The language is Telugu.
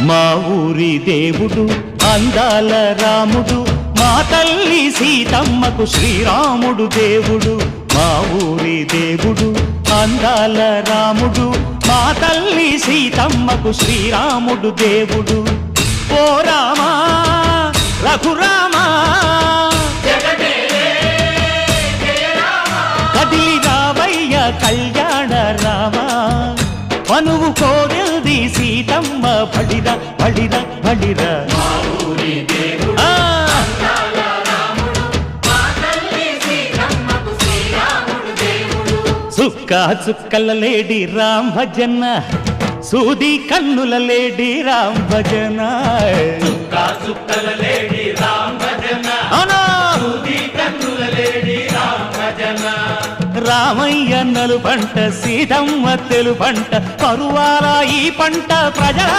మా ఊరి దేవుడు అందాల రాముడు, మా తల్లి సీతమ్మకు శ్రీరాముడు దేవుడు. మా ఊరి దేవుడు అందాల రాముడు, మా తల్లి సీతమ్మకు శ్రీరాముడు దేవుడు. ఓ రామా రఘురామా కదిలి రావయ్య కళ్యాణ రామా, మనువు కోరెల్ది సీతమ్మ బడిర బడిర బడిర. చుక్క చుక్కల లేడి రామ్ భజన, సూది కన్నుల లేడి రామ్ భజన. చుక్కల లేడి రామ్ భజన, సూది కన్నుల లేడి రామ్ భజన. రామయ్య నలు పంట, సీతమ్మ తెలు పంట, కరువాల ఈ పంట ప్రజల